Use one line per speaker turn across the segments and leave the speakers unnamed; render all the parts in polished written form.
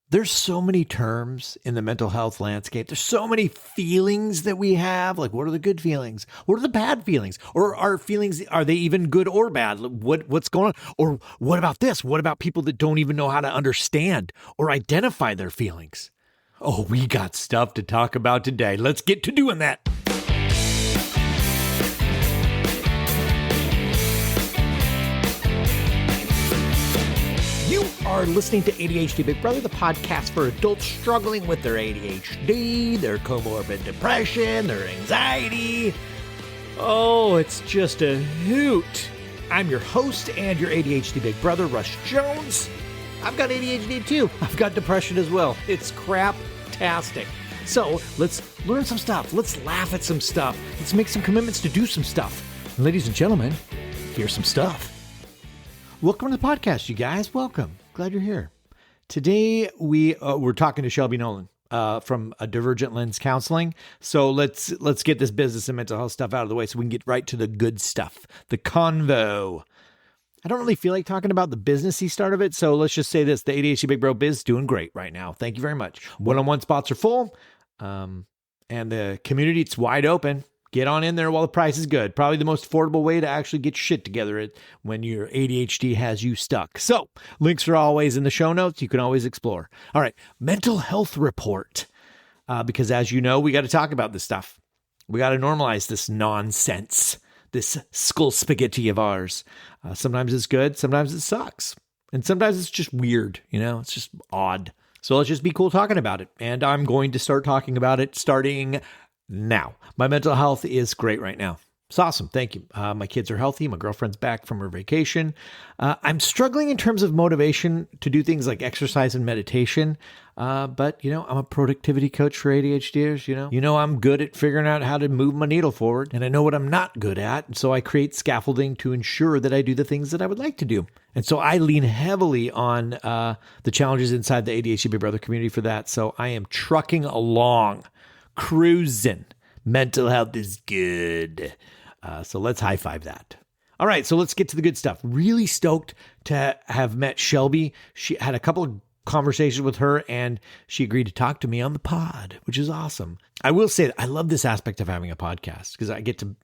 There's so many terms in the mental health landscape. There's so many feelings that we have. Like, what are the good feelings? What are the bad feelings? Or are feelings, are they even good or bad? What's going on? Or what about this? What about people that don't even know how to understand or identify their feelings? Oh, we got stuff to talk about today. Let's get to doing that. You are listening to ADHD Big Brother, the podcast for adults struggling with their ADHD, their comorbid depression, their anxiety. Oh, it's just a hoot. I'm your host and your ADHD Big Brother, Russ Jones. I've got ADHD too. I've got depression as well. It's crap-tastic. So let's learn some stuff. Let's laugh at some stuff. Let's make some commitments to do some stuff. And ladies and gentlemen, here's some stuff. Welcome to the podcast, you guys. Welcome. Glad you're here. Today, we're talking to Shelby Nolan from a Divergent Lens Counseling. So let's get this business and mental health stuff out of the way so we can get right to the good stuff, the convo. I don't really feel like talking about the businessy start of it, so let's just say this. The ADHD Big Bro biz is doing great right now. Thank you very much. One-on-one spots are full, and the community, it's wide open. Get on in there while the price is good. Probably the most affordable way to actually get your shit together when your ADHD has you stuck. So links are always in the show notes. You can always explore. All right. Mental health report. Because as you know, we got to talk about this stuff. We got to normalize this nonsense, this skull spaghetti of ours. Sometimes it's good. Sometimes it sucks. And sometimes it's just weird. It's just odd. So let's just be cool talking about it. And I'm going to start talking about it starting now. My mental health is great right now. It's awesome. Thank you. My kids are healthy. My girlfriend's back from her vacation. I'm struggling in terms of motivation to do things like exercise and meditation. But I'm a productivity coach for ADHDers. I'm good at figuring out how to move my needle forward, and I know what I'm not good at. And so I create scaffolding to ensure that I do the things that I would like to do. And so I lean heavily on the challenges inside the ADHD Big Brother community for that. So I am trucking along. Cruising. Mental health is good. So let's high five that. All right, so let's get to the good stuff. Really stoked to have met Shelby. She had a couple of conversations with her and she agreed to talk to me on the pod, which is awesome. I will say that I love this aspect of having a podcast because I get to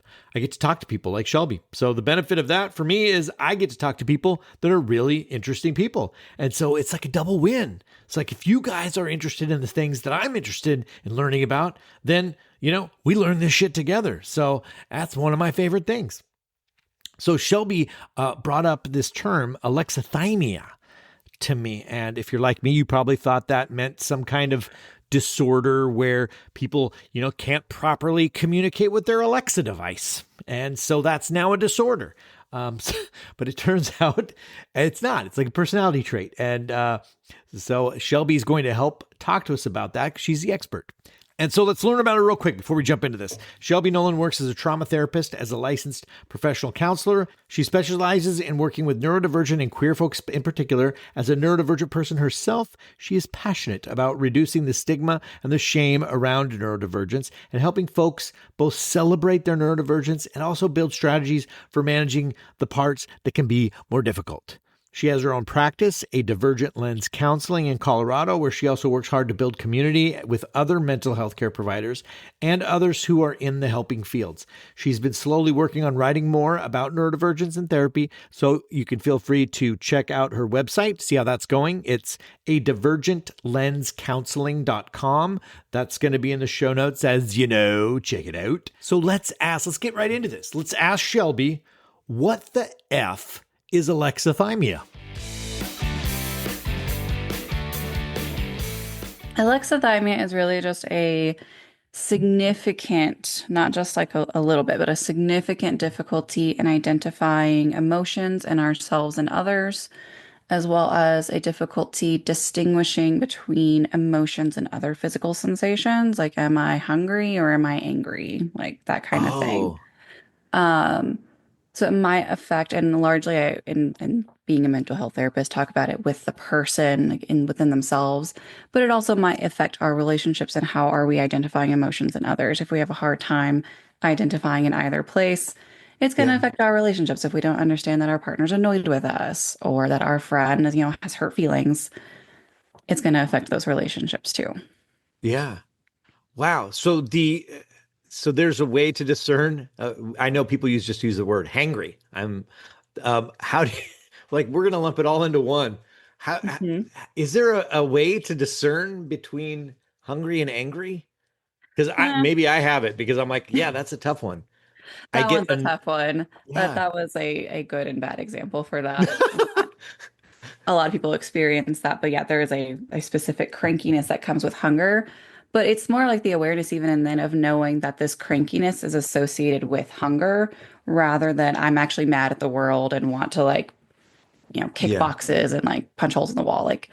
talk to people like Shelby. So the benefit of that for me is I get to talk to people that are really interesting people. And so it's like a double win. It's like if you guys are interested in the things that I'm interested in learning about, then, we learn this shit together. So that's one of my favorite things. So Shelby brought up this term, alexithymia, to me. And if you're like me, you probably thought that meant some kind of disorder where people, can't properly communicate with their Alexa device. And so that's now a disorder. But it turns out it's not. It's like a personality trait. And so Shelby's going to help talk to us about that because she's the expert. And so let's learn about it real quick before we jump into this. Shelby Nolan works as a trauma therapist, as a licensed professional counselor. She specializes in working with neurodivergent and queer folks in particular. As a neurodivergent person herself, she is passionate about reducing the stigma and the shame around neurodivergence and helping folks both celebrate their neurodivergence and also build strategies for managing the parts that can be more difficult. She has her own practice, a Divergent Lens Counseling in Colorado, where she also works hard to build community with other mental health care providers and others who are in the helping fields. She's been slowly working on writing more about neurodivergence and therapy, so you can feel free to check out her website, see how that's going. It's a divergentlenscounseling.com. That's going to be in the show notes, as you know. Check it out. So let's get right into this. Let's ask Shelby, what the F is alexithymia?
Alexithymia is really just a significant, not just like a little bit, but a significant difficulty in identifying emotions in ourselves and others, as well as a difficulty distinguishing between emotions and other physical sensations, like am I hungry or am I angry? Like that kind of thing. So it might affect, and largely in being a mental health therapist, talk about it with the person, like within themselves, but it also might affect our relationships and how are we identifying emotions in others. If we have a hard time identifying in either place, it's going to affect our relationships if we don't understand that our partner's annoyed with us or that our friend, has hurt feelings. it's going to affect those relationships too.
Yeah. Wow. So there's a way to discern. I know people just use the word hangry. How do you, like we're gonna lump it all into one. How
Mhm.
is there a way to discern between hungry and angry? Because I
Eh,
maybe I have it because I'm like, yeah, that's a tough one. I
that
get
one's a
an
tough one. That
yeah.
that was a good and bad example for that. A lot of people experience that, but yeah, there is a specific crankiness that comes with hunger. But it's more like the awareness, even and then, of knowing that this crankiness is associated with hunger rather than I'm actually mad at the world and want to kick
Yeah.
boxes and like punch holes in the wall. Like,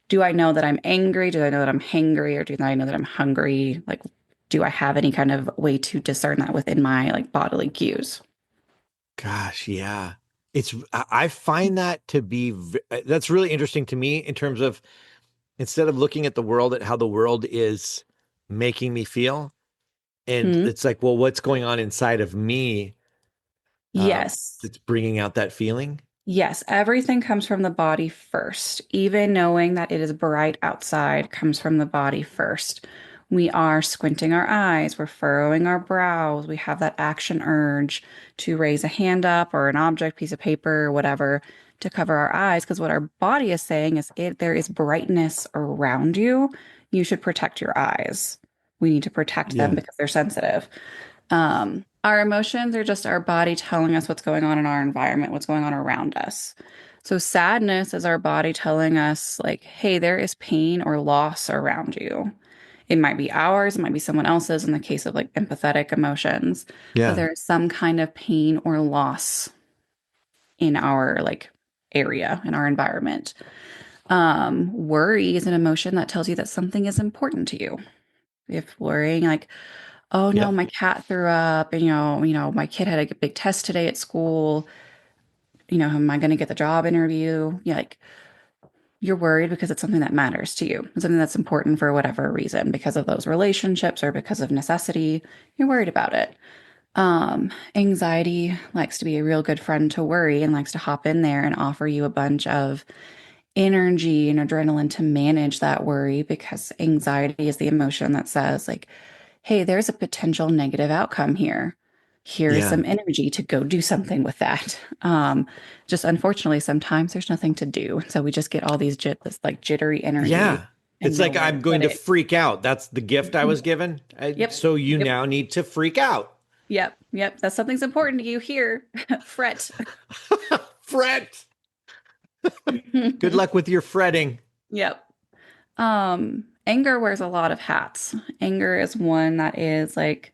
do I know that I'm angry? Do I know that I'm hangry? Or do I know that I'm hungry? Like, do I have any kind of way to discern that within my like bodily cues?
Gosh, yeah. I find that to be that's really interesting to me in terms of instead of looking at the world at how the world is making me feel, and
Hmm.
it's like, well, what's going on inside of me
Yes.
that's bringing out that feeling?
Yes, everything comes from the body first. Even knowing that it is bright outside comes from the body first. We are squinting our eyes, we're furrowing our brows, we have that action urge to raise a hand up or an object, piece of paper, or whatever to cover our eyes because what our body is saying is if there is brightness around you, you should protect your eyes. We need to protect them
Yeah.
because they're sensitive. Our emotions are just our body telling us what's going on in our environment, what's going on around us. So sadness is our body telling us, like, hey, there is pain or loss around you. It might be ours, it might be someone else's in the case of like empathetic emotions, but
Yeah.
there is some kind of pain or loss in our like area, in our environment. Worry is an emotion that tells you that something is important to you. If worrying, like, oh no,
Yep.
my cat threw up, and my kid had a big test today at school. Am I going to get the job interview? Yeah, like you're worried because it's something that matters to you. It's something that's important for whatever reason, because of those relationships or because of necessity. You're worried about it. Anxiety likes to be a real good friend to worry and likes to hop in there and offer you a bunch of energy and adrenaline to manage that worry because anxiety is the emotion that says, like, hey, there's a potential negative outcome here. Here is
Yeah.
some energy to go do something with that. Just unfortunately, sometimes there's nothing to do. So we just get all this like jittery energy
Yeah.
and
It's like
nowhere to
I'm
put
going to
it.
freak out. That's the gift I was given.
Yep.
So you
Yep.
now need to freak out.
Yep. Yep. That's something's important to you here. Fret.
Fret. Good luck with your fretting.
Yep. Anger wears a lot of hats. Anger is one that is like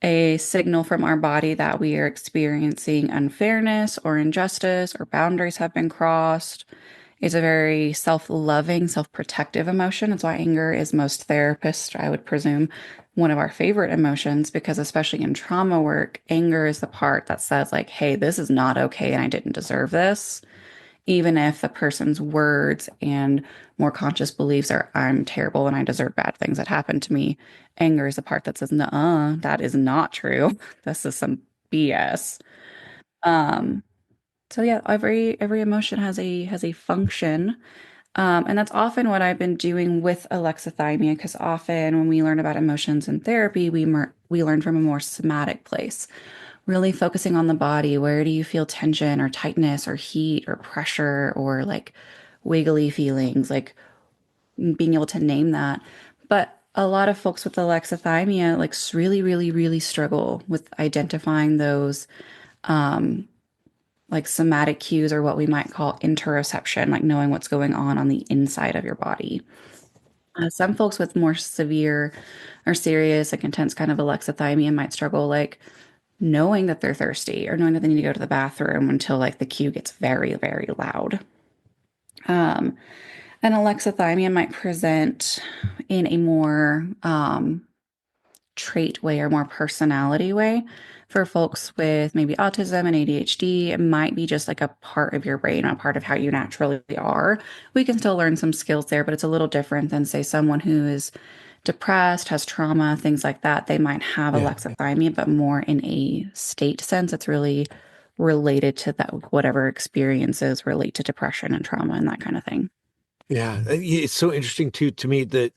a signal from our body that we are experiencing unfairness or injustice or boundaries have been crossed. It's a very self-loving, self-protective emotion. That's why anger is most therapists, I would presume, one of our favorite emotions because especially in trauma work, anger is the part that says like, hey, this is not okay and I didn't deserve this even if the person's words and more conscious beliefs are, I'm terrible and I deserve bad things that happen to me. Anger is the part that says, nuh-uh, that is not true. This is some BS. Um, so yeah, every emotion has a function. And that's often what I've been doing with alexithymia, because often when we learn about emotions in therapy, we learn from a more somatic place really focusing on the body. Where do you feel tension or tightness or heat or pressure or like wiggly feelings, like being able to name that. But a lot of folks with alexithymia like really, really, really struggle with identifying those like somatic cues or what we might call interoception, like knowing what's going on the inside of your body. Some folks with more severe or serious, like intense kind of alexithymia might struggle like knowing that they're thirsty or knowing that they need to go to the bathroom until like the cue gets very, very loud. Um, and alexithymia might present in a more trait way or more personality way. For folks with maybe autism and ADHD, it might be just like a part of your brain, a part of how you naturally are. We can still learn some skills there, but it's a little different than, say, someone who is depressed, has trauma, things like that. They might have
Yeah.
alexithymia, but more in a state sense. It's really related to that, whatever experiences relate to depression and trauma and that kind of thing.
Yeah, it's so interesting too to me that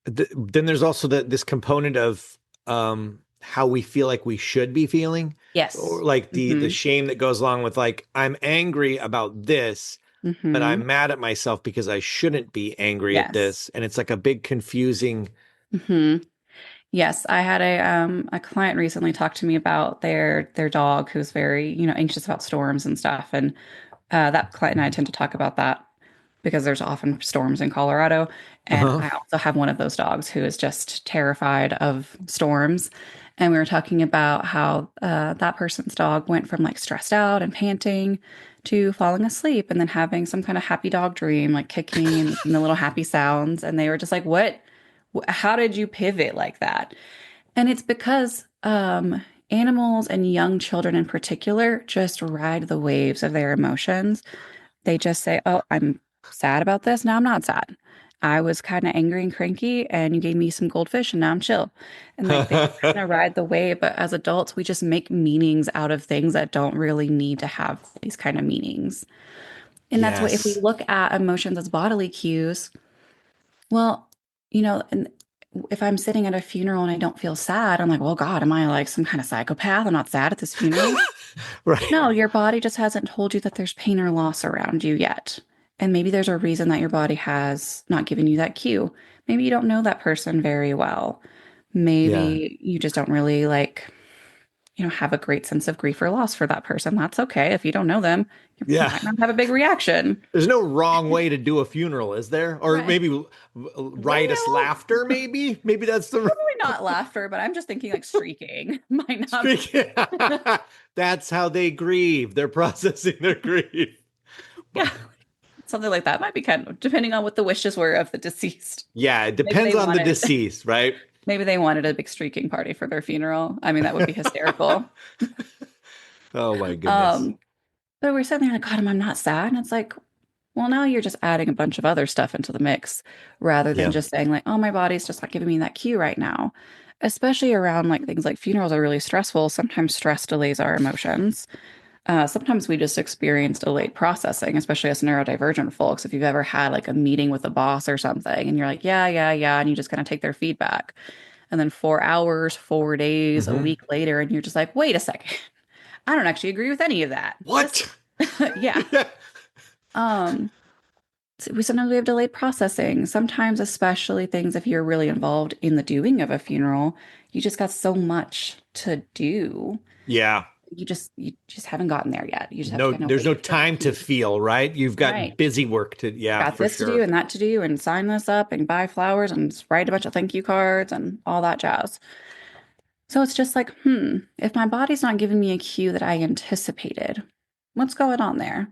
then there's also this component of how we feel like we should be feeling, or
Yes.
like the
Mm-hmm.
shame that goes along with like I'm angry about this, but
Mm-hmm.
I'm mad at myself because I shouldn't be angry at
Yes.
this, and it's like a big confusing.
Mm-hmm. Yes, I had a client recently talk to me about their dog who's very, anxious about storms and stuff. And that client and I tend to talk about that because there's often storms in Colorado. And
Uh-huh.
I also have one of those dogs who is just terrified of storms. And we were talking about how that person's dog went from like stressed out and panting to falling asleep and then having some kind of happy dog dream, like kicking and making the little happy sounds. And they were just like, what? How did you pivot like that? And it's because animals and young children in particular just ride the waves of their emotions. They just say, "Oh, I'm sad about this. Now I'm not sad. I was kind of angry and cranky, and you gave me some goldfish, and now I'm chill." And like they just kind of ride the wave. But as adults, we just make meanings out of things that don't really need to have these kind of meanings. And that's what, if we
Yes.
look at emotions as bodily cues, well, and if I'm sitting at a funeral and I don't feel sad, I'm like, well, God, am I like some kind of psychopath? I'm not sad at this funeral.
Right.
No, your body just hasn't told you that there's pain or loss around you yet. And maybe there's a reason that your body has not given you that cue. Maybe you don't know that person very well.
Yeah.
Maybe you just don't really like, have a great sense of grief or loss for that person. That's okay. If you don't know them, you
Yeah.
might not have a big reaction.
There's no wrong way to do a funeral, is there? Or
Right.
maybe riotous
Well,
laughter, maybe? Maybe that's the
probably not laughter, but I'm just thinking like streaking might not be.
speaking. That's how they grieve. They're processing their grief.
Yeah, something like that might be kind of depending on what the wishes were of the deceased.
Yeah, it
Maybe
depends
they
on the
wanted
deceased, right?
maybe they wanted a big streaking party for their funeral. I mean, that would be hysterical.
Oh my goodness.
Um, but we're sitting there like, God, I'm not sad. And it's like, well, now you're just adding a bunch of other stuff into the mix rather than
Yeah.
just saying, like, oh, my body's just not giving me that cue right now. Especially around like things like funerals are really stressful. Sometimes stress delays our emotions. Sometimes we just experience delayed processing, especially as neurodivergent folks. If you've ever had like a meeting with a boss or something and you're like, yeah, yeah, yeah, and you just kind of take their feedback. And then 4 hours, 4 days, a
Hmm.
week later, and you're just like, wait a second, I don't actually agree with any of that. This,
What?
yeah.
Yeah.
Um, we sometimes we have delayed processing. Sometimes, especially things if you're really involved in the doing of a funeral, you just got so much to do.
Yeah.
You just haven't gotten there yet. You just have to
No,
kind of
there's no
wait for the
time to
cue.
feel, right? You've got
Right.
busy work to, yeah,
Got
for
this to do
sure.
and that to do and sign this up and buy flowers and write a bunch of thank you cards and all that jazz. So it's just like, if my body's not giving me a cue that I anticipated, what's going on there?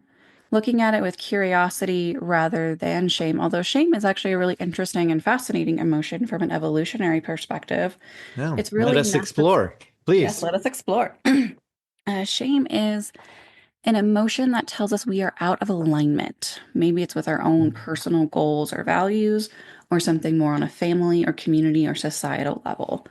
Looking at it with curiosity rather than shame, although shame is actually a really interesting and fascinating emotion from an evolutionary perspective.
No,
It's
let
really
us
necessary.
explore,
Yes,
please.
let us explore. Shame is an emotion that tells us we are out of alignment. Maybe it's with our own personal goals or values, or something more on a family or community or societal level.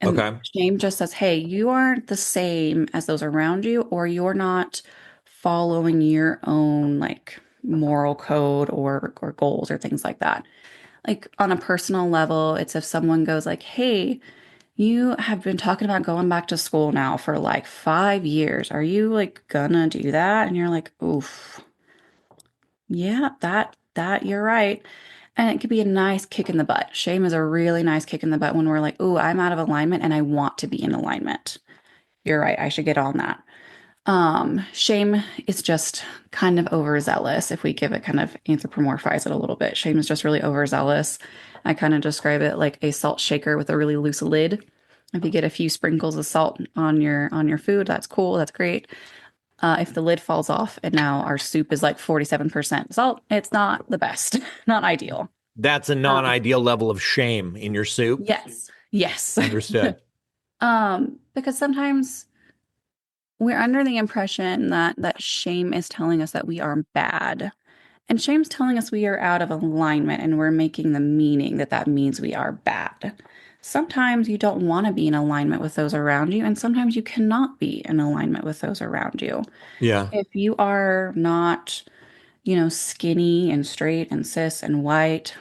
And
Okay.
shame just says, hey, you aren't the same as those around you, or you're not following your own like moral code or goals or things like that. Like on a personal level, it's if someone goes like, hey, you have been talking about going back to school now for like 5 years. Are you like gonna do that? And you're like, oof, yeah, that you're right. And it could be a nice kick in the butt. Shame is a really nice kick in the butt when we're like, ooh, I'm out of alignment and I want to be in alignment. You're right. I should get on that. Shame is just kind of overzealous. If we give it kind of anthropomorphize it a little bit, shame is just really overzealous. I kind of describe it like a salt shaker with a really loose lid. If you get a few sprinkles of salt on your food, that's cool. That's great. If the lid falls off and now our soup is like 47% salt, it's not the best, not ideal.
That's a
Um,
non-ideal level of shame in your soup.
yes, yes.
Understood.
Because sometimes we're under the impression that shame is telling us that we are bad. And shame's telling us we are out of alignment and we're making the meaning that that means we are bad. Sometimes you don't want to be in alignment with those around you, and sometimes you cannot be in alignment with those around you.
Yeah.
If you are not, skinny and straight and cis and white,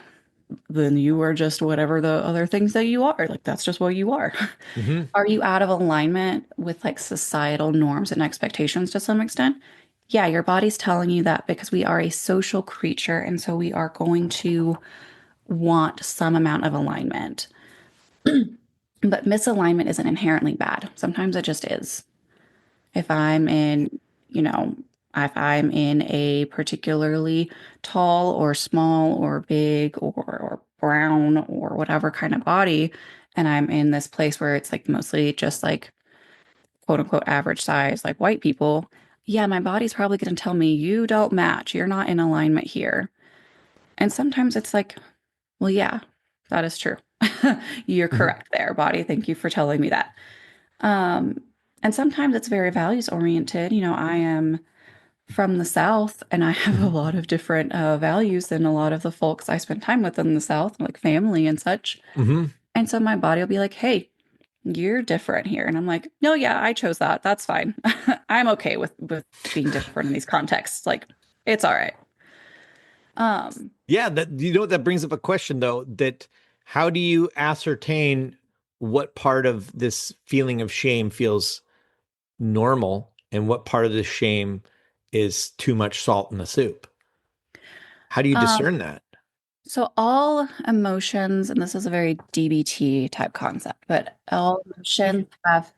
then you are just whatever the other things that you are. Like that's just what you are.
Hmm.
Are you out of alignment with like societal norms and expectations to some extent? Yeah, your body's telling you that because we are a social creature. And so we are going to want some amount of alignment. But misalignment isn't inherently bad. Sometimes it just is. If I'm in, you know, if I'm in a particularly tall or small or big or brown or whatever kind of body, and I'm in this place where it's like mostly just like quote unquote average size, like white people, yeah, my body's probably going to tell me, you don't match. You're not in alignment here. And sometimes it's like, well, yeah, that is true. You're
Hmm.
correct there, body. Thank you for telling me that. Um, and sometimes it's very values oriented. I am from the South and I have a
Hmm.
lot of different values than a lot of the folks I spend time with in the South, like family and such.
Hmm.
And so my body will be like, hey, you're different here. And I'm like, no, yeah, I chose that. That's fine. I'm okay with being different in these contexts. Like, it's all right. Um,
Yeah, that you know what that brings up a question though, that how do you ascertain what part of this feeling of shame feels normal and what part of the shame is too much salt in the soup? How do you
um,
discern that?
so all emotions, and this is a very DBT type concept, but all emotions have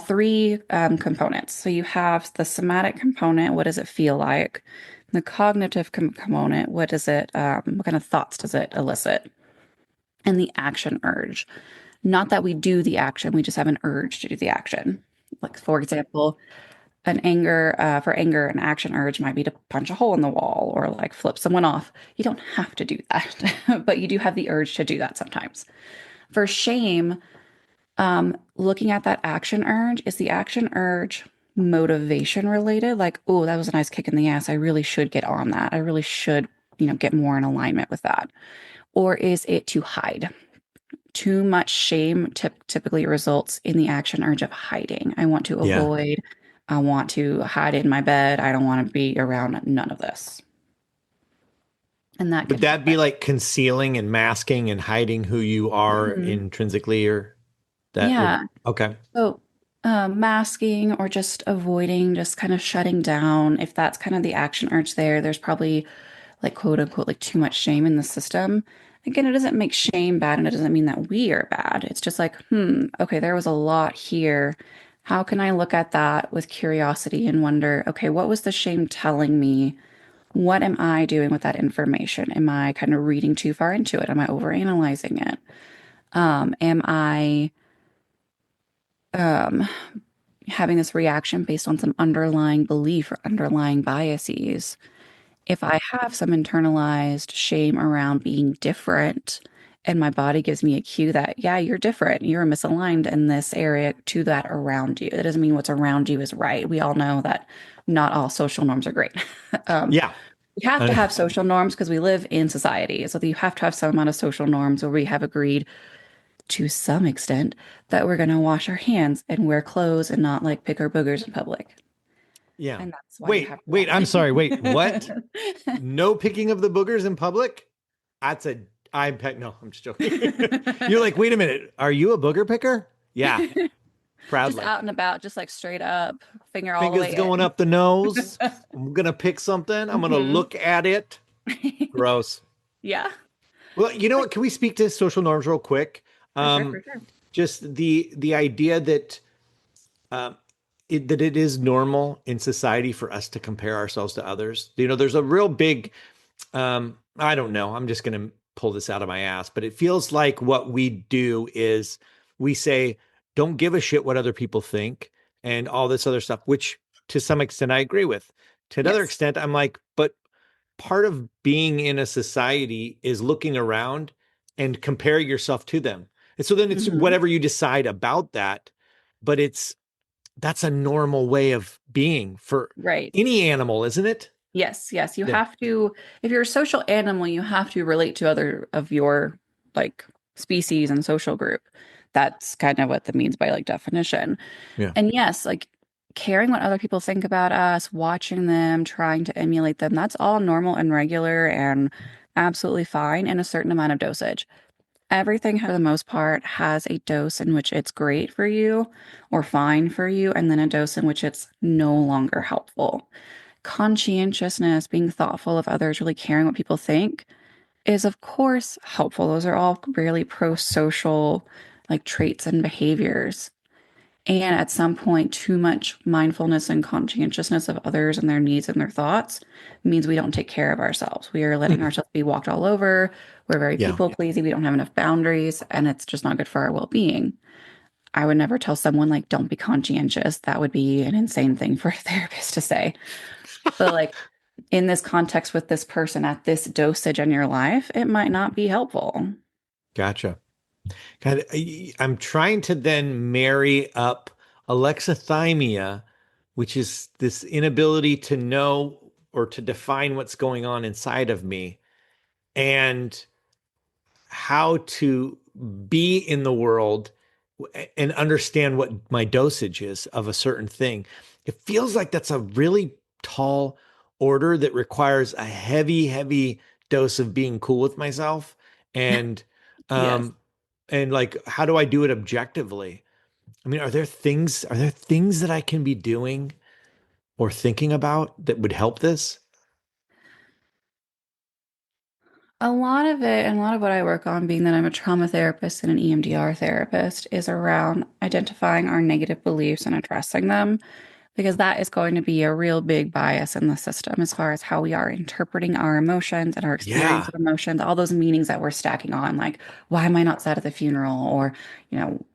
three components. So you have the somatic component. What does it feel like? The cognitive component. What does it? What kind of thoughts does it elicit? And the action urge. Not that we do the action, we just have an urge to do the action. Like, for example, for anger, an action urge might be to punch a hole in the wall or like flip someone off. You don't have to do that, but you do have the urge to do that sometimes. For shame, looking at that action urge, is the action urge motivation related? Like, oh, that was a nice kick in the ass. I really should get on that. I really should, get more in alignment with that. Or is it to hide? Too much shame typically results in the action urge of hiding. I want to
Yeah.
avoid, I want to hide in my bed. I don't want to be around none of this. And that
Would
can
that be
happen.
like concealing and masking and hiding who you are
Mhm.
intrinsically, or that would,
Yeah.
okay.
So, masking or just avoiding, just kind of shutting down, if that's kind of the action urge there, there's probably like quote unquote, like too much shame in the system. Again, it doesn't make shame bad and it doesn't mean that we are bad. It's just like, okay, there was a lot here. How can I look at that with curiosity and wonder, okay, what was the shame telling me? What am I doing with that information? Am I kind of reading too far into it? Am I overanalyzing it? Am I um, having this reaction based on some underlying belief or underlying biases? If I have some internalized shame around being different, and my body gives me a cue that, yeah, you're different, you're misaligned in this area to that around you. That doesn't mean what's around you is right. We all know that not all social norms are great. um,
Yeah.
we have to
Uh,
have social norms because we live in society. So you have to have some amount of social norms where we have agreed to some extent that we're going to wash our hands and wear clothes and not like pick our boogers in public.
yeah.
And that's why you
Wait,
have
wait, I'm sorry. Wait, what?
to
No picking of the boogers in public? That's a I'm peck. No, I'm just joking. You're
walk.
like, wait a minute. Are you a booger picker? Yeah,
Just
proudly.
out and about, just like straight up, finger all the
Fingers
way
going
in.
up the nose. I'm gonna pick something. I'm gonna
Hmm.
look at it. Gross.
Yeah,
Well, you know
like
what? Can we speak to social norms real quick?
for sure,
Um,
for sure.
just the idea that um, that it is normal in society for us to compare ourselves to others. There's a real big I don't know. I'm just going to pull this out of my ass, but it feels like what we do is we say, don't give a shit what other people think and all this other stuff, which to some extent I agree with. To another
Yes.
extent, I'm like, but part of being in a society is looking around and comparing yourself to them. And so then it's
Hmm.
whatever you decide about that, but that's a normal way of being for
Right.
any animal, isn't it?
Yes, yes. You
Yeah.
have to, if you're a social animal, you have to relate to other of your like species and social group. That's kind of what that means by like definition.
Yeah.
And yes, like caring what other people think about us, watching them, trying to emulate them, that's all normal and regular and absolutely fine in a certain amount of dosage. Everything, for the most part, has a dose in which it's great for you or fine for you, and then a dose in which it's no longer helpful. Conscientiousness, being thoughtful of others, really caring what people think, is of course helpful. Those are all really pro-social like traits and behaviors. And at some point, too much mindfulness and conscientiousness of others and their needs and their thoughts means we don't take care of ourselves. We are letting
Mhm.
ourselves be walked all over. We're very
Yeah.
people pleasing. We don't have enough boundaries, and it's just not good for our well-being. I would never tell someone like, don't be conscientious. That would be an insane thing for a therapist to say. But like in this context with this person at this dosage in your life, it might not be helpful.
Gotcha. God, I'm trying to then marry up alexithymia, which is this inability to know or to define what's going on inside of me, and how to be in the world and understand what my dosage is of a certain thing. It feels like that's a really tall order that requires a heavy, heavy dose of being cool with myself. And
Yes.
um and like how do I do it objectively? I mean, are there things that I can be doing or thinking about that would help this?
A lot of it, and a lot of what I work on, being that I'm a trauma therapist and an EMDR therapist, is around identifying our negative beliefs and addressing them, because that is going to be a real big bias in the system as far as how we are interpreting our emotions and our experience
Yeah.
of emotions, all those meanings that we're stacking on, like, why am I not sad at the funeral? Or, you know,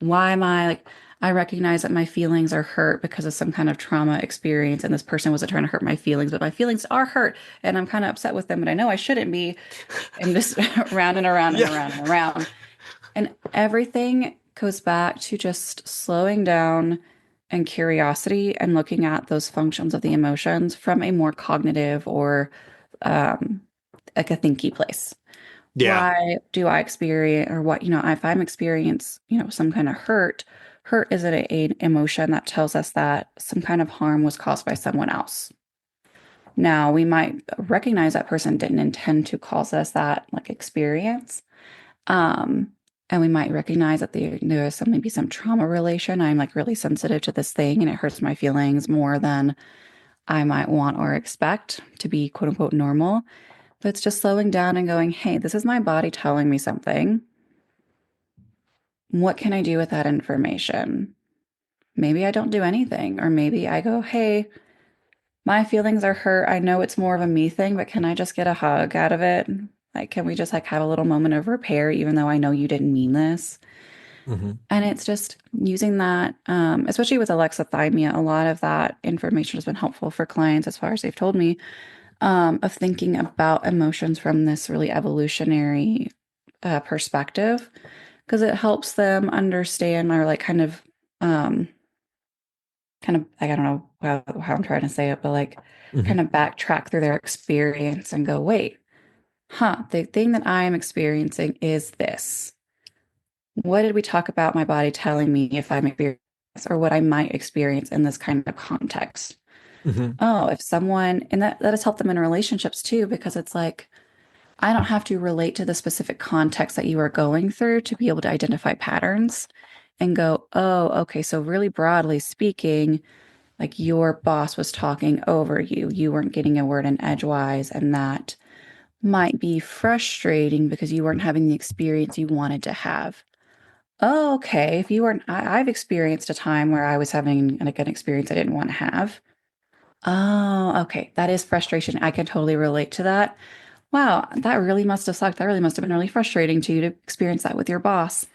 why am I like, I recognize that my feelings are hurt because of some kind of trauma experience, and this person wasn't trying to hurt my feelings, but my feelings are hurt, and I'm kind of upset with them, but I know I shouldn't be, and just round and around and
Yeah.
around and around. And everything goes back to just slowing down and curiosity and looking at those functions of the emotions from a more cognitive or um, like a thinky place.
Yeah.
Why do I experience, or what, if I'm experience, some kind of hurt, hurt is an emotion that tells us that some kind of harm was caused by someone else. Now, we might recognize that person didn't intend to cause us that like experience. Um, and we might recognize that there is maybe some trauma relation. I'm like really sensitive to this thing and it hurts my feelings more than I might want or expect to be quote unquote normal. But it's just slowing down and going, hey, this is my body telling me something. What can I do with that information? Maybe I don't do anything. Or maybe I go, hey, my feelings are hurt. I know it's more of a me thing, but can I just get a hug out of it? Like, can we just like have a little moment of repair, even though I know you didn't mean this?
Hmm.
And it's just using that, especially with alexithymia, a lot of that information has been helpful for clients as far as they've told me, of thinking about emotions from this really evolutionary perspective, because it helps them understand or like um, like, I don't know how I'm trying to say it, but like
Hmm.
kind of backtrack through their experience and go, wait, huh, the thing that I am experiencing is this. What did we talk about my body telling me if I'm experiencing this, or what I might experience in this kind of context?
Hmm.
Oh, if someone, and that has helped them in relationships too, because it's like, I don't have to relate to the specific context that you are going through to be able to identify patterns and go, oh, okay, so really broadly speaking, like your boss was talking over you. You weren't getting a word in edgewise, and that might be frustrating because you weren't having the experience you wanted to have. Oh, okay. If you weren't, I've experienced a time where I was having like an experience I didn't want to have. Oh, okay. That is frustration. I can totally relate to that. Wow, that really must have sucked. That really must have been really frustrating to you to experience that with your boss.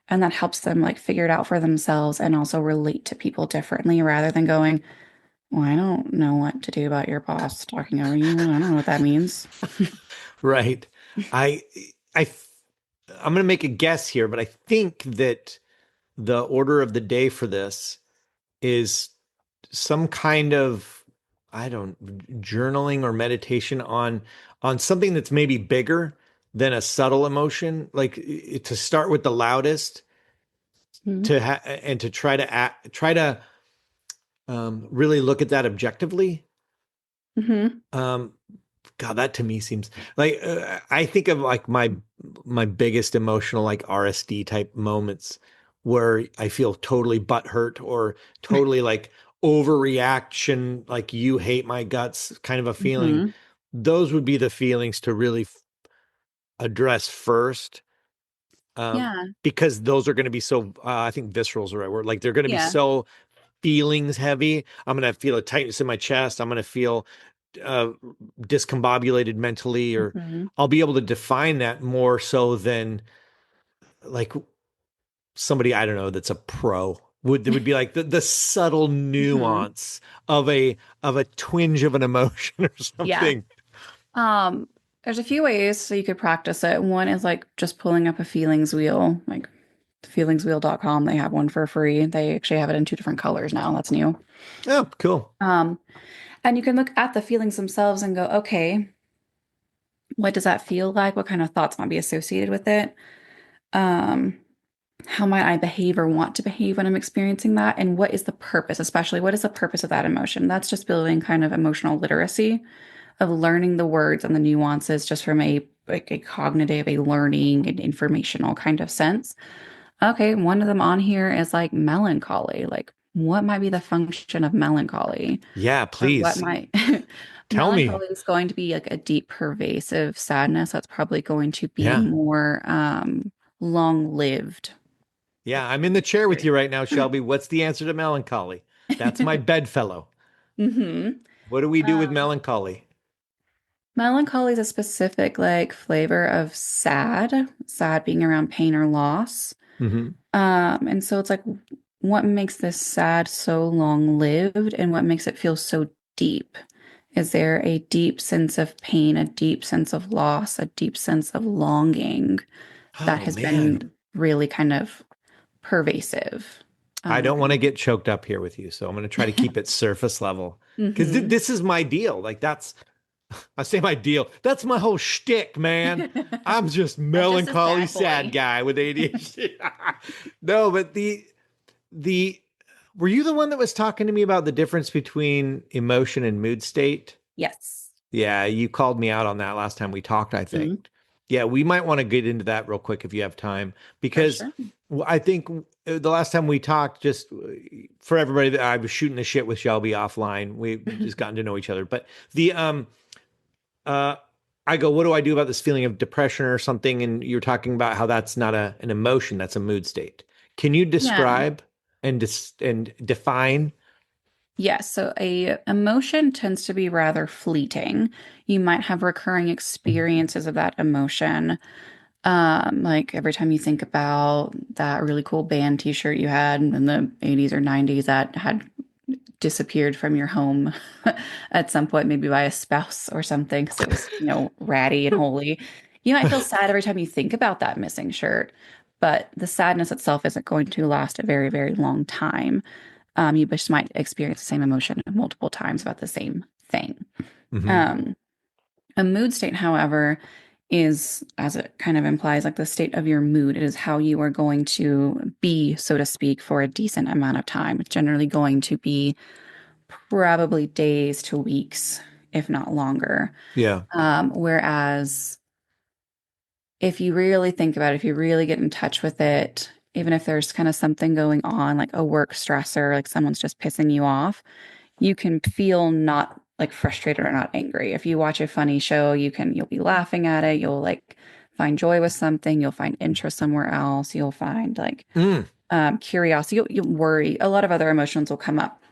And that helps them like figure it out for themselves and also relate to people differently rather than going, well, I don't know what to do about your boss talking over you. I don't know what that means.
Right. I I I'm going to make a guess here, but I think that the order of the day for this is some kind of, I don't, journaling or meditation on something that's maybe bigger than a subtle emotion, like to start with the loudest,
Mhm.
and to try to really look at that objectively.
Hmm.
Um, God, that to me seems like I think of like my biggest emotional like RSD type moments where I feel totally butthurt or totally like overreaction, like you hate my guts kind of a feeling.
Hmm.
Those would be the feelings to really address first,
Yeah.
because those are going to be so. I think visceral is the right word. Like they're going to be
Yeah.
so feelings heavy. I'm going to feel a tightness in my chest. I'm going to feel uh, discombobulated mentally, or
Hmm.
I'll be able to define that more so than like somebody I don't know that's a pro would be like the subtle
Hmm.
nuance of a twinge of an emotion or
Yeah.
something.
Um, there's a few ways so you could practice it. One is like just pulling up a feelings wheel, like feelingswheel.com. They have one for free. They actually have it in two different colors now. That's new.
Oh, cool.
Um, and you can look at the feelings themselves and go, okay, what does that feel like? What kind of thoughts might be associated with it? Um, how might I behave or want to behave when I'm experiencing that? And what is the purpose, especially what is the purpose of that emotion? That's just building kind of emotional literacy of learning the words and the nuances just from a like a cognitive, a learning and informational kind of sense. Okay, one of them on here is like melancholy. Like, what might be the function of melancholy?
Yeah,
Or what
please
might
tell me.
melancholy is going to be like a deep, pervasive sadness that's probably going to be
Yeah.
more long-lived.
Yeah, I'm in the chair with you right now, Shelby. What's the answer to melancholy? That's my bedfellow.
Hmm.
What do we do with melancholy?
Melancholy is a specific like flavor of sad, sad being around pain or loss.
Hmm.
And so it's like, what makes this sad so long-lived and what makes it feel so deep? Is there a deep sense of pain, a deep sense of loss, a deep sense of longing that
Oh
has
man,
been really kind of pervasive?
I don't want to
Um,
get choked up here with you, so I'm going to try to keep it surface level because
mhm.
this is my deal. Like that's I say my deal. That's my whole shtick, man. I'm just
I'm just a
melancholy,
sad
sad
boy.
guy with ADHD. No, but the were you the one that was talking to me about the difference between emotion and mood state?
Yes.
Yeah, you called me out on that last time we talked, I think.
Mhm.
Yeah, we might want to get into that real quick if you have time,
For
because
sure.
I think the last time we talked, just for everybody, that I was shooting the shit with Shelby offline. We just gotten to know each other. But the uh I go, what do I do about this feeling of depression or something? And you're talking about how that's not an emotion, that's a mood state. Can you
Yeah.
describe and define?
Yes, so a emotion tends to be rather fleeting. You might have recurring experiences of that emotion. Like every time you think about that really cool band t-shirt you had in the 80s or 90s that had disappeared from your home at some point, maybe by a spouse or something, because it was, ratty and holy. You might feel sad every time you think about that missing shirt, but the sadness itself isn't going to last a very, very long time. You just might experience the same emotion multiple times about the same thing.
Hmm.
Um, a mood state, however, is, as it kind of implies, like the state of your mood. It is how you are going to be, so to speak, for a decent amount of time. It's generally going to be probably days to weeks, if not longer.
Yeah.
Whereas if you really think about it, if you really get in touch with it, even if there's kind of something going on, like a work stressor, like someone's just pissing you off, you can feel not like frustrated or not angry. If you watch a funny show, you'll be laughing at it. You'll like find joy with something. You'll find interest somewhere else. You'll find like
Mm,
curiosity. You'll worry. A lot of other emotions will come up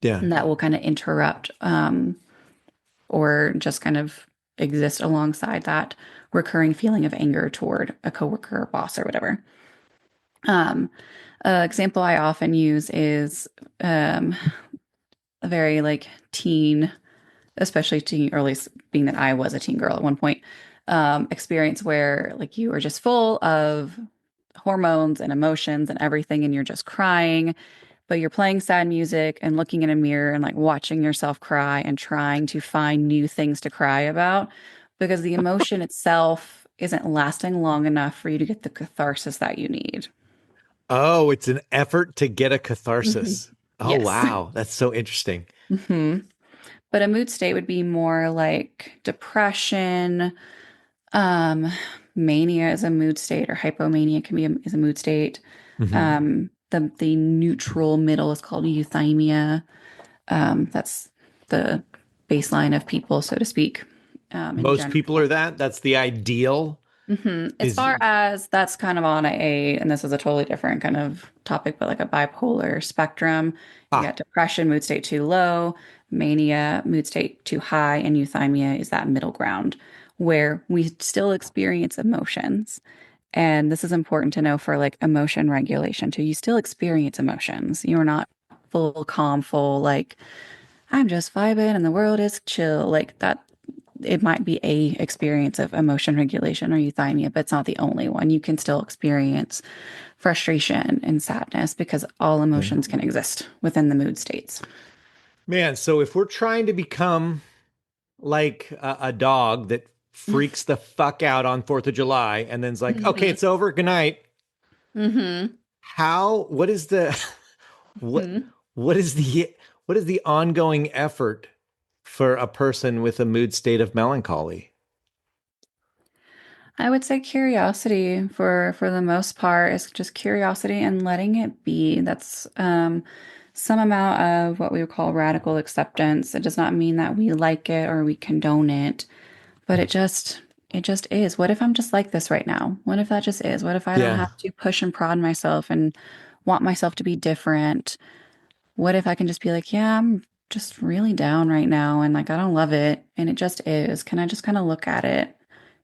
yeah.
and that will kind of interrupt or just kind of exist alongside that recurring feeling of anger toward a coworker or boss or whatever. Um, example I often use is um, a very like teen, especially teen, or at least being that I was a teen girl at one point, experience where like you are just full of hormones and emotions and everything, and you're just crying, but you're playing sad music and looking in a mirror and like watching yourself cry and trying to find new things to cry about because the emotion itself isn't lasting long enough for you to get the catharsis that you need.
Oh, it's an effort to get a
Mhm.
catharsis. Oh,
Yes.
wow. That's so interesting.
hmm But a mood state would be more like depression, um, mania is a mood state, or hypomania can be is a mood state.
Hmm.
The neutral middle is called euthymia. That's the baseline of people, so to speak, in
Most
general.
people are that. That's the ideal.
As
Is
far as that's kind of on and this is a totally different kind of topic, but like a bipolar spectrum, you
ah
got depression, mood state too low, mania, mood state too high, and euthymia is that middle ground where we still experience emotions. And this is important to know for like emotion regulation too. You still experience emotions. You're not full, calm, full, like, I'm just vibing and the world is chill. Like that, it might be a experience of emotion regulation or euthymia, but it's not the only one. You can still experience frustration and sadness because all
yeah.
emotions can exist within the mood states.
Man, so if we're trying to become like a dog that freaks the fuck out on 4th of July and then's like, okay,
hmm
it's over. Good night.
hmm
What is the, what,
hmm
what is the ongoing effort for a person with a mood state of melancholy?
I would say curiosity for the most part is just curiosity and letting it be. That's some amount of what we would call radical acceptance. It does not mean that we like it or we condone it, but it just is. What if I'm just like this right now? What if that just is? What if I don't
Yeah.
have to push and prod myself and want myself to be different? What if I can just be like, yeah, I'm just really down right now and like I don't love it and it just is. Can I just kind of look at it,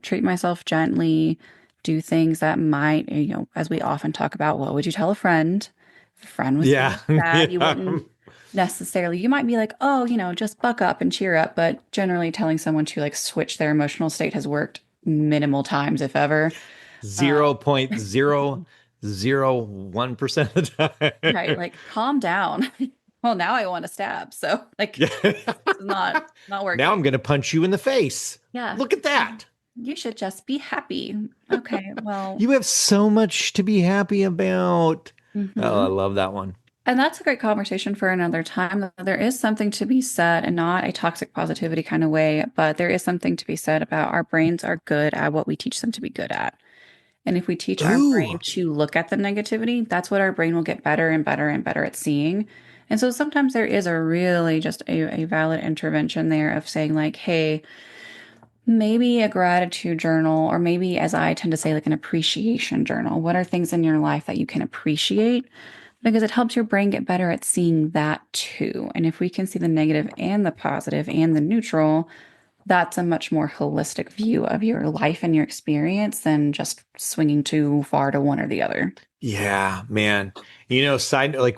treat myself gently, do things that might, as we often talk about, what would you tell a friend? If a friend was
Yeah.
feeling sad, you
Yeah.
wouldn't necessarily, you might be like, oh, just buck up and cheer up, but generally telling someone to like switch their emotional state has worked minimal times, if ever. Uh,
0.001% of the
right,
time.
like calm down. Well, now I want to stab. So like
Yeah.
it's not
Now I'm
working.
going to punch you in the face.
Yeah.
Look at that.
You should just be happy. Okay, well,
You have so much to be happy about. Oh, I
hmm
love that one.
and that's a great conversation for another time. There is something to be said, and not a toxic positivity kind of way, but there is something to be said about our brains are good at what we teach them to be good at. And if we teach our
Ooh.
brain to look at the negativity, that's what our brain will get better and better and better at seeing. And so sometimes there is a really just a valid intervention there of saying, like, hey, maybe a gratitude journal, or maybe, as I tend to say, like an appreciation journal. What are things in your life that you can appreciate? Because it helps your brain get better at seeing that too. And if we can see the negative and the positive and the neutral, that's a much more holistic view of your life and your experience than just swinging too far to one or the other.
Yeah, man. Side like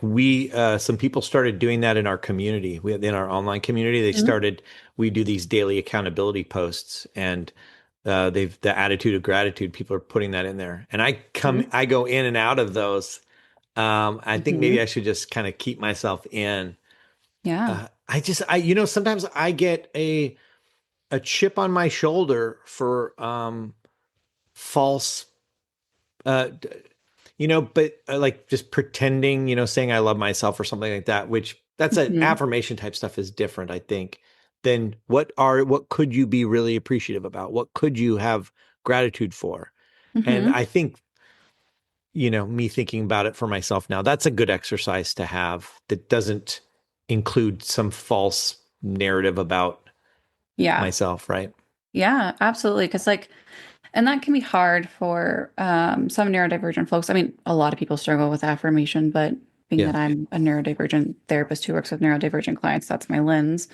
some people started doing that in our community. In our online community,
Mhm.
we do these daily accountability posts and they've the attitude of gratitude, people are putting that in there. And
Mhm.
I go in and out of those. I think maybe
Mhm.
I should just kind of keep myself in.
Yeah.
Sometimes I get a chip on my shoulder for false uh but like just pretending, saying I love myself or something like that, which that's an
Mhm.
affirmation type stuff is different, I think, than what could you be really appreciative about? What could you have gratitude for? And
Mhm.
I think, me thinking about it for myself now, that's a good exercise to have that doesn't include some false narrative about
Yeah.
myself, right?
Yeah, absolutely. Because like, and that can be hard for some neurodivergent folks. I mean, a lot of people struggle with affirmation, but being
Yeah.
that I'm a neurodivergent therapist who works with neurodivergent clients, that's my lens.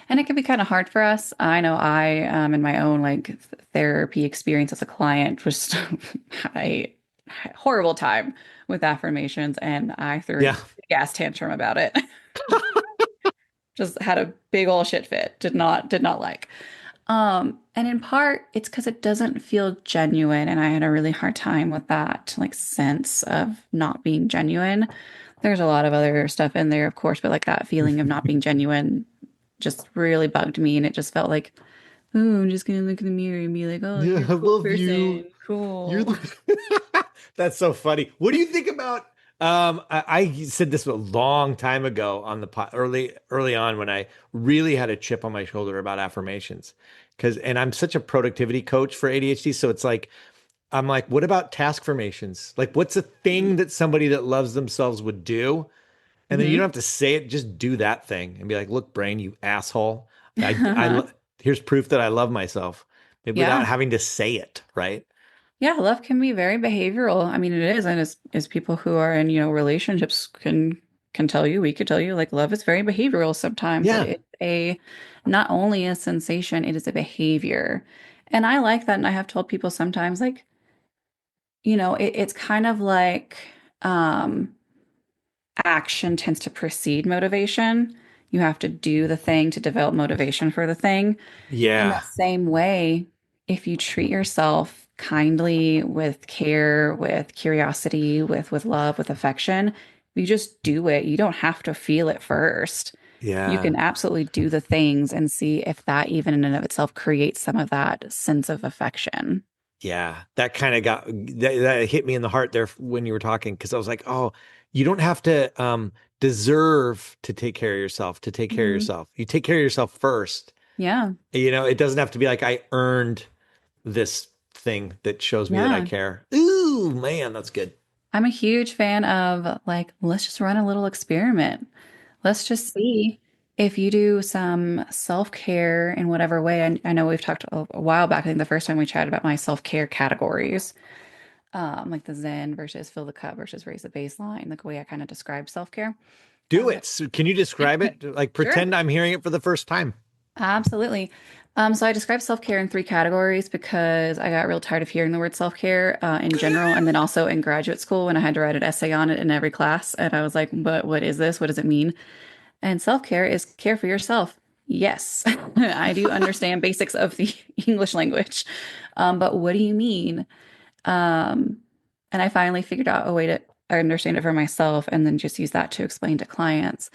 And it can be kind of hard for us. I know I, in my own like therapy experience as a client, just had a horrible time with affirmations, and I threw a
Yeah.
gas tantrum about it. Just had a big old shit fit. Did not like. And in part, it's because it doesn't feel genuine, and I had a really hard time with that, like sense of not being genuine. There's a lot of other stuff in there, of course, but like that feeling of not being genuine just really bugged me, and it just felt like, oh, I'm just gonna look in the mirror and be like, oh,
Yeah,
you're a
I
cool
love you.
person,
You're
cool.
the That's so funny. What do you think about I said this a long time ago on the early on when I really had a chip on my shoulder about affirmations. And I'm such a productivity coach for ADHD. So it's like, I'm like, what about task formations? Like, what's a thing that somebody that loves themselves would do? And then you don't
Hmm.
have to say it, just do that thing and be like, look, brain, you asshole. Here's proof that I love myself without
Yeah.
having to say it, right?
Yeah, love can be very behavioral. I mean, it is, and as people who are in, relationships can tell you, we could tell you, like love is very behavioral sometimes.
Yeah.
It's a not only a sensation, it is a behavior. And I like that. And I have told people sometimes, like, it's kind of like action tends to precede motivation. You have to do the thing to develop motivation for the thing. In
Yeah.
that same way, if you treat yourself kindly, with care, with curiosity, with love, with affection, you just do it. You don't have to feel it first. You
Yeah.
can absolutely do the things and see if that even in and of itself creates some of that sense of affection.
Yeah, that kind of that hit me in the heart there when you were talking because I was like, oh, you don't have to deserve to take care of yourself to take care of
Mhm.
yourself. You take care of yourself first.
Yeah.
It doesn't have to be like I earned this thing that shows me that I
Yeah.
care. Ooh, man, that's good.
I'm a huge fan of like, let's just run a little experiment. Let's just see if you do some self-care in whatever way. I know we've talked a while back. I think the first time we chatted about my self-care categories, like the Zen versus fill the cup versus raise the baseline, like the way I kind of describe self-care.
Do
But
it. So can you describe it? Like
sure,
pretend I'm hearing it for the first time.
absolutely. So I describe self-care in three categories because I got real tired of hearing the word self-care in general, and then also in graduate school when I had to write an essay on it in every class, and I was like, "But what is this? What does it mean?" And self-care is care for yourself. Yes, I do understand basics of the English language. But what do you mean? Um, and I finally figured out a way to understand it for myself and then just use that to explain to clients.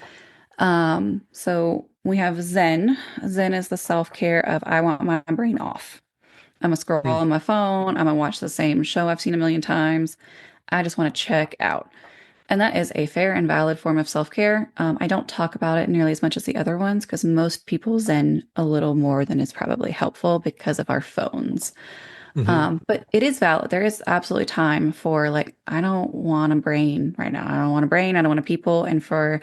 So we have Zen. Zen is the self-care of I want my brain off. I'm gonna scroll
Hmm.
on my phone. I'm gonna watch the same show I've seen a million times. I just want to check out. And that is a fair and valid form of self-care. I don't talk about it nearly as much as the other ones because most people zen a little more than is probably helpful because of our phones.
Hmm.
But it is valid. There is absolutely time for like, I don't want a brain right now. I don't want a brain. I don't want a people. And for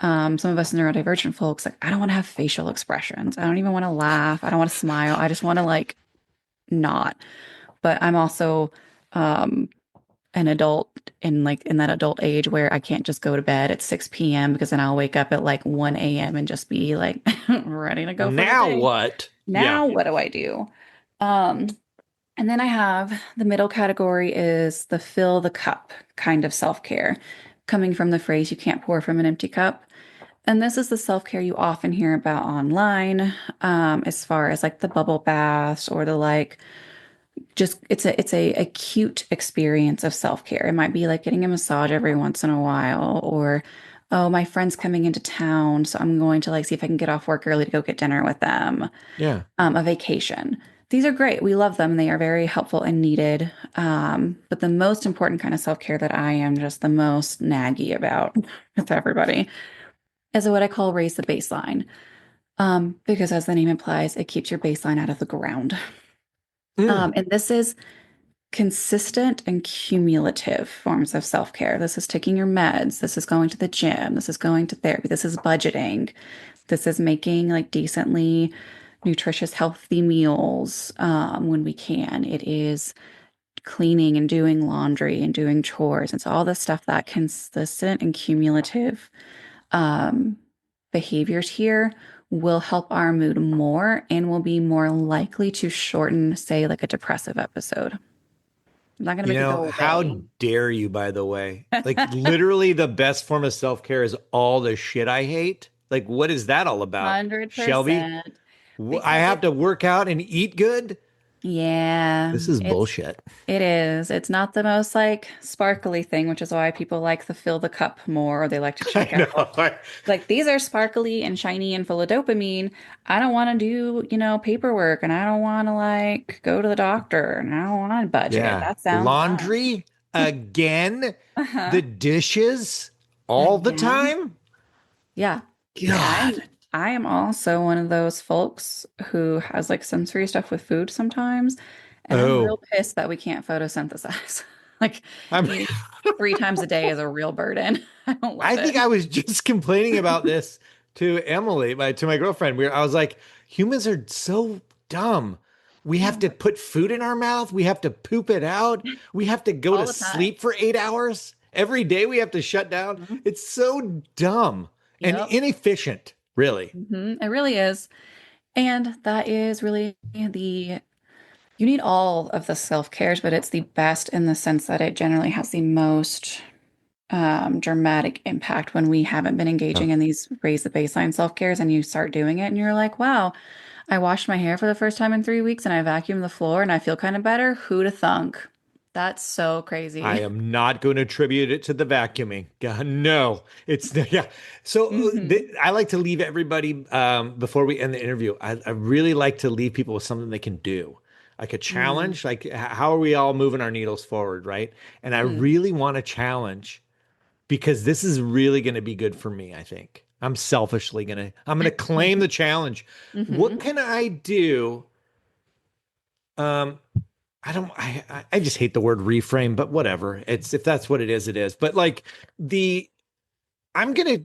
some of us neurodivergent folks, like, I don't want to have facial expressions. I don't even want to laugh. I don't want to smile. I just want to like not. But I'm also um, an adult in that adult age where I can't just go to bed at 6 p.m. because then I'll wake up at like 1 a.m. and just be like ready to go for the
Now
day.
what? Yeah.
Now what do I do? Um, and then I have the middle category is the fill the cup kind of self-care, coming from the phrase you can't pour from an empty cup. And this is the self-care you often hear about online, as far as like the bubble baths or the like just it's a acute experience of self-care. It might be like getting a massage every once in a while, or oh, my friend's coming into town, so I'm going to like see if I can get off work early to go get dinner with them.
Yeah.
A vacation. These are great. We love them. They are very helpful and needed. But the most important kind of self-care that I am just the most naggy about with everybody is what I call raise the baseline. Because as the name implies, it keeps your baseline out of the ground.
Mm.
And this is consistent and cumulative forms of self-care. This is taking your meds. This is going to the gym. This is going to therapy. This is budgeting. This is making like decently nutritious, healthy meals when we can. It is cleaning and doing laundry and doing chores. It's all the stuff that consistent and cumulative um, behaviors here will help our mood more and will be more likely to shorten, say, like a depressive episode. I'm not going to make it go
How
away.
dare you, by the way? Like, literally, the best form of self-care is all the shit I hate. Like, what is that all about, Shelby?
100%
I
because
have to work out and eat good?
yeah,
This is bullshit.
it is. It's not the most like sparkly thing, which is why people like to fill the cup more or they like to
I
check
know.
out. Like these are sparkly and shiny and full of dopamine. I don't want to do, paperwork and I don't want to like go to the doctor and I don't want to budget.
Yeah.
That sounds fun.
Laundry? again,
Uh-huh.
the dishes all the
Again.
time.
Yeah.
God.
I am also one of those folks who has like sensory stuff with food sometimes, and I'm real
Oh,
pissed that we can't photosynthesize. Like
I'm.
eating 3 times a day is a real burden. I don't love
I think
it.
I was just complaining about this to Emily, to my girlfriend. I was like, humans are so dumb. We have to put food in our mouth. We have to poop it out. We have to go
All
to
the time.
sleep for 8 hours. Every day we have to shut down.
Mhm.
It's so dumb and
Yep.
inefficient, really.
It really is. And that is really you need all of the self-cares, but it's the best in the sense that it generally has the most dramatic impact when we haven't been
Yeah.
engaging in these raise the baseline self-cares and you start doing it and you're like, wow, I washed my hair for the first time in 3 weeks and I vacuumed the floor and I feel kind of better. Who'da thunk? That's so
I
crazy.
am not going to attribute it to the vacuuming. God, no, it's yeah. So
hmm
I like to leave everybody before we end the interview. I really like to leave people with something they can do, like a
Mm-hmm.
challenge. Like how are we all moving our needles forward, right? And I really want a challenge because this is really going to be good for me. I think I'm gonna claim the challenge. What
hmm
can I do? Um, I don't I just hate the word reframe, but whatever. It's if that's what it is, it is. But like the I'm gonna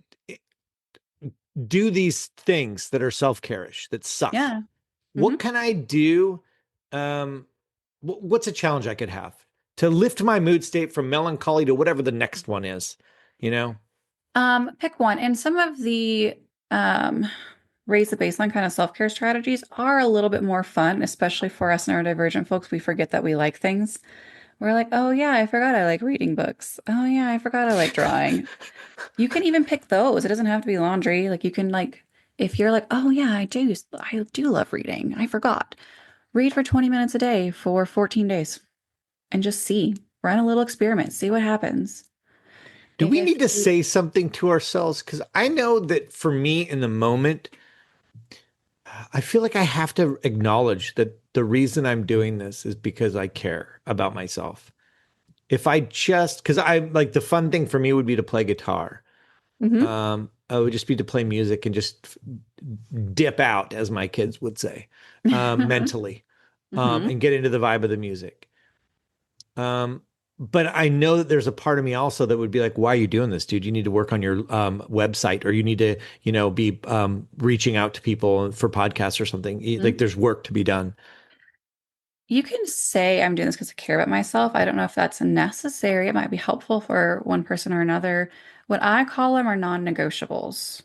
do these things that are self-care-ish that suck.
Yeah. hmm
What can I do? Um, what's a challenge I could have to lift my mood state from melancholy to whatever the next one is, you know?
Pick one. And some of the um, raise the baseline kind of self-care strategies are a little bit more fun, especially for us neurodivergent folks. We forget that we like things. We're like, oh yeah, I forgot I like reading books. Oh yeah, I forgot I like drawing. You can even pick those. It doesn't have to be laundry. Like you can like, if you're like, oh yeah, I do love reading. I forgot. Read for 20 minutes a day for 14 days and just see. Run a little experiment. See what happens.
Do we
If
need to
you,
say something to ourselves? Because I know that for me in the moment, I feel like I have to acknowledge that the reason I'm doing this is because I care about myself. If I just, because I like the fun thing for me would be to play guitar.
Mhm.
It would just be to play music and just dip out, as my kids would say, mentally,
hmm
and get into the vibe of the music. Um, but I know that there's a part of me also that would be like, why are you doing this, dude? You need to work on your website, or you need to, be reaching out to people for podcasts or something. Like there's work to be done.
You can say I'm doing this because I care about myself. I don't know if that's necessary. It might be helpful for one person or another. What I call them are non-negotiables.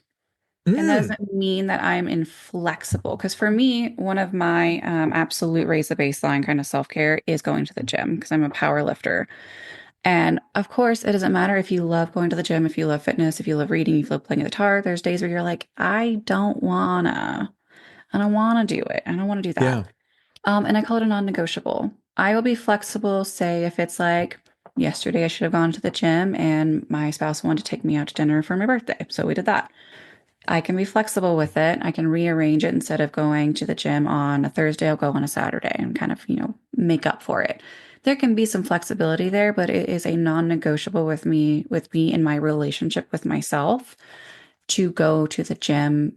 And that
Mm,
doesn't mean that I'm inflexible. Because for me, one of my absolute raise the baseline kind of self-care is going to the gym because I'm a power lifter. And of course, it doesn't matter if you love going to the gym, if you love fitness, if you love reading, if you love playing the guitar. There's days where you're like, I don't wanna do it. I don't want to do that.
yeah.
And I call it a non-negotiable. I will be flexible, say if it's like yesterday I should have gone to the gym and my spouse wanted to take me out to dinner for my birthday. So we did that. I can be flexible with it. I can rearrange it instead of going to the gym on a Thursday, I'll go on a Saturday and kind of, make up for it. There can be some flexibility there, but it is a non-negotiable with me in my relationship with myself to go to the gym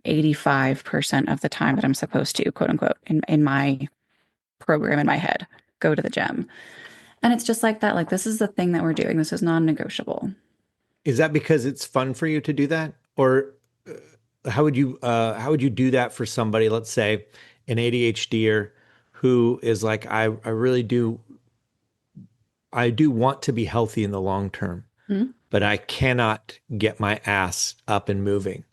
85% of the time that I'm supposed to, quote unquote, in my program in my head, go to the gym. And it's just like that. Like, this is the thing that we're doing. This is non-negotiable.
Is that because it's fun for you to do that, or how would you do that for somebody, let's say, an ADHDer who is like, I do want to be healthy in the long term,
Mhm.
but I cannot get my ass up and moving.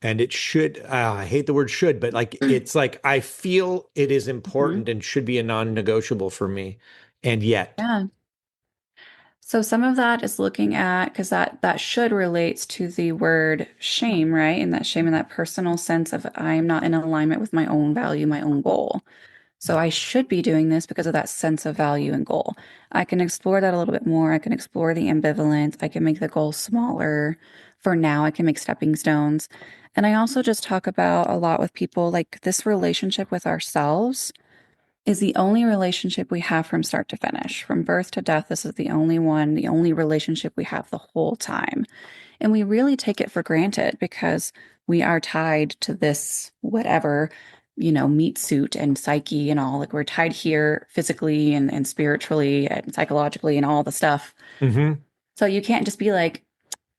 And it should, I hate the word should, but like, it's like, I feel it is
Mhm.
important and should be a non-negotiable for me. And yet,
Yeah. So some of that is looking at because that should relates to the word shame, right? And that shame and that personal sense of I am not in alignment with my own value, my own goal. So I should be doing this because of that sense of value and goal. I can explore that a little bit more. I can explore the ambivalence. I can make the goal smaller. For now, I can make stepping stones. And I also just talk about a lot with people like this relationship with ourselves. is the only relationship we have from start to finish. From birth to death, this is the only one, the only relationship we have the whole time. And we really take it for granted because we are tied to this whatever, meat suit and psyche and all. Like we're tied here physically and spiritually and psychologically and all the stuff.
Hmm.
So you can't just be like,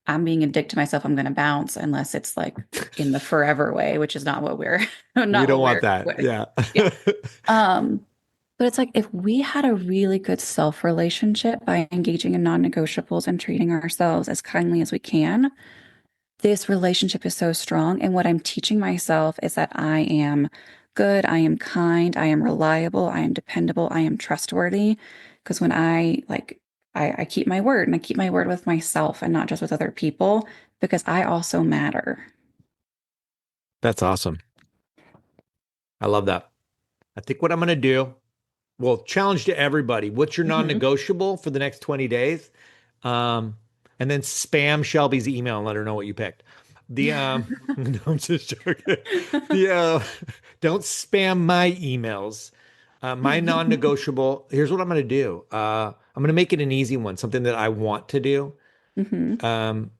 I'm being a dick to myself, I'm gonna bounce unless it's like in the forever way, which is not what we're
We
not
don't
what
want
we're
that.
with.
Yeah.
Yeah. Um, but it's like if we had a really good self relationship by engaging in non-negotiables and treating ourselves as kindly as we can, this relationship is so strong. And what I'm teaching myself is that I am good, I am kind, I am reliable, I am dependable, I am trustworthy. Because when I keep my word and I keep my word with myself and not just with other people, because I also matter.
That's awesome. I love that. I think what I'm going to do, well, challenge to everybody. What's your
Hmm.
non-negotiable for the next 20 days? Um, and then spam Shelby's email and let her know what you picked. The no, I'm just joking. The don't spam my emails. My non-negotiable. Here's what I'm going to do. I'm going to make it an easy one, something that I want to do.
Hmm.
Um,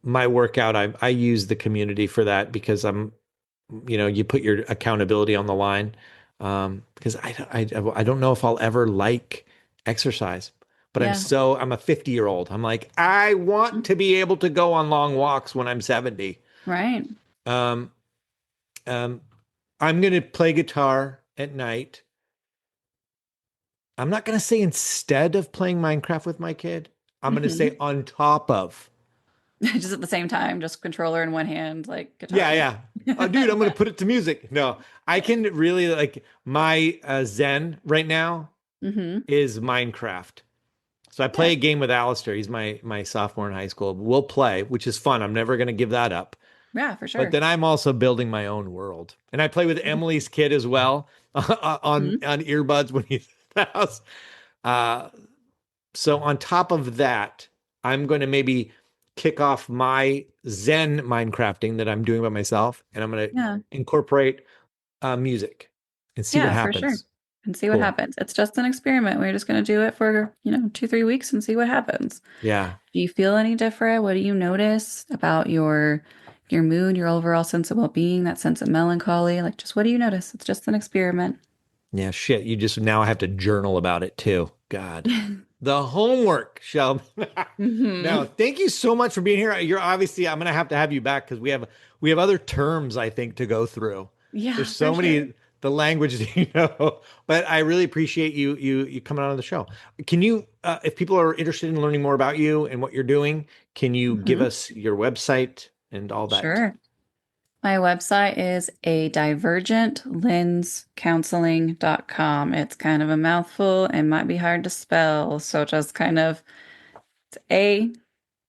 my workout, I use the community for that because you put your accountability on the line. Because I don't know if I'll ever like exercise, but
Yeah.
I'm a 50-year-old. I'm like, I want to be able to go on long walks when I'm 70.
Right.
Um, um, I'm going to play guitar at night. I'm not going to say instead of playing Minecraft with my kid. I'm going to say
Hmm.
on top of.
Just at the same time, just controller in one hand, like guitar
Yeah,
in
yeah.
the
Oh, dude, I'm gonna
other.
put it to music. No, I can really like my Zen right now
Hmm.
is Minecraft. So I play
Yeah.
a game with Alistair. He's my sophomore in high school. We'll play, which is fun. I'm never gonna give that up.
Yeah, for
But
sure.
then I'm also building my own world, and I play with Emily's kid as well on
Mhm.
earbuds when he's at the house. Uh, so on top of that, I'm going to maybe kick off my Zen Minecrafting that I'm doing by myself, and I'm going to
Yeah.
incorporate music and see what
Yeah, for sure.
happens.
And see what
Cool.
happens. It's just an experiment. We're just going to do it for, 2, 3 weeks and see what happens.
Yeah.
Do you feel any different? What do you notice about your mood, your overall sense of well-being, that sense of melancholy? Like just what do you notice? It's just an experiment.
Yeah. Shit. You just now I have to journal about it too. God. The homework, Shelby.
Hmm.
No, thank you so much for being here. You're obviously I'm gonna have to have you back because we have other terms I think to go through. There's
Yeah, for
so
sure.
many the language that but I really appreciate you coming on the show. Can you if people are interested in learning more about you and what you're doing, can you give
Hmm.
us your website and all that?
Sure. My website is a divergentlenscounseling.com. It's kind of a mouthful and might be hard to spell, so just kind of a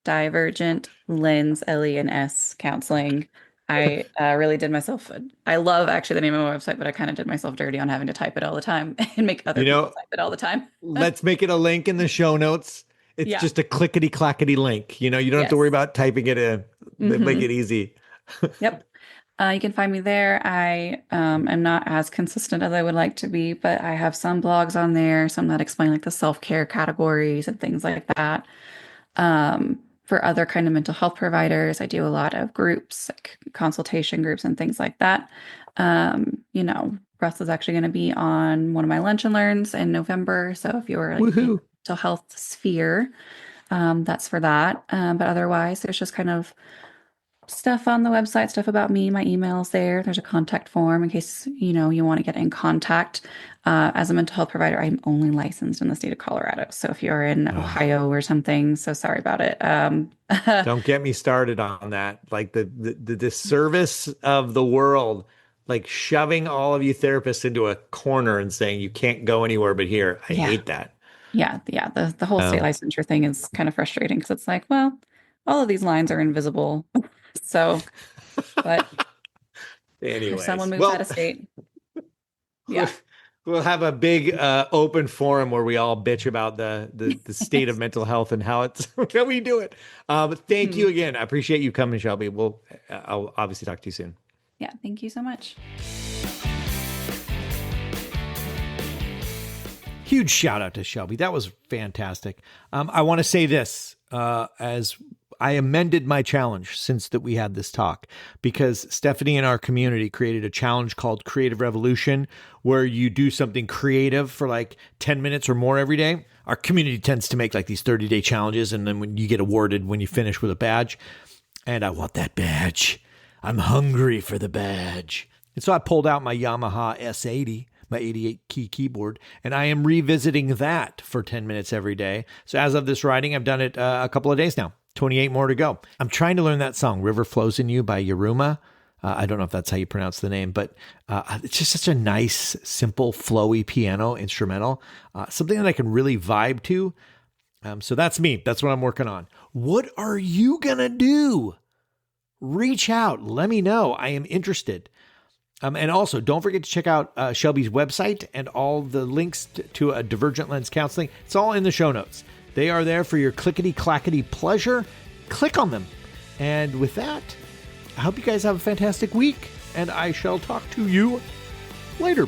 Divergent Lens, Lens counseling. I really did myself. I love actually the name of my website, but I kind of did myself dirty on having to type it all the time and make other
You
people
know,
type it all the time.
let's make it a link in the show notes. It's
Yeah.
just a clickety clackety link. You don't have to worry
Yes.
about typing it in. They make
Hmm.
it easy.
Yep. You can find me there. I am not as consistent as I would like to be, but I have some blogs on there, some that explain like the self-care categories and things like that. For other kind of mental health providers, I do a lot of groups, like consultation groups and things like that. Russ is actually going to be on one of my lunch and learns in November. So if you're like in
Woohoo.
the mental health sphere, that's for that. But otherwise, there's just kind of stuff on the website, stuff about me, my emails there. There's a contact form in case, you want to get in contact. As a mental health provider, I'm only licensed in the state of Colorado. So if you're in
Oh,
Ohio or something, so sorry about it.
don't get me started on that. Like the disservice of the world, like shoving all of you therapists into a corner and saying you can't go anywhere but here. I
Yeah,
hate that.
yeah, yeah. The whole state
Um,
licensure thing is kind of frustrating because it's like, well, all of these lines are invisible. So, but if someone
anyways,
moves out of
well,
state, yeah.
we'll have a big open forum where we all bitch about the state of
Yes.
mental health and how it's how we do it. But thank
Hmm.
you again. I appreciate you coming, Shelby. I'll obviously talk to you soon.
Yeah, thank you so much.
Huge shout out to Shelby. That was fantastic. I want to say this as I amended my challenge since that we had this talk, because Stephanie in our community created a challenge called Creative Revolution, where you do something creative for like 10 minutes or more every day. Our community tends to make like these 30-day challenges, and then when you get awarded when you finish with a badge. And I want that badge. I'm hungry for the badge. And so I pulled out my Yamaha S80, my 88-key keyboard, and I am revisiting that for 10 minutes every day. So as of this writing, I've done it a couple of days now. 28 more to go. I'm trying to learn that song, River Flows in You by Yaruma. I don't know if that's how you pronounce the name, but it's just such a nice, simple, flowy piano instrumental, something that I can really vibe to. So that's me. That's what I'm working on. What are you going to do? Reach out. Let me know. I am interested. And also, don't forget to check out Shelby's website and all the links to a Divergent Lens Counseling. It's all in the show notes. They are there for your clickety-clackety pleasure. Click on them. And with that, I hope you guys have a fantastic week, and I shall talk to you later.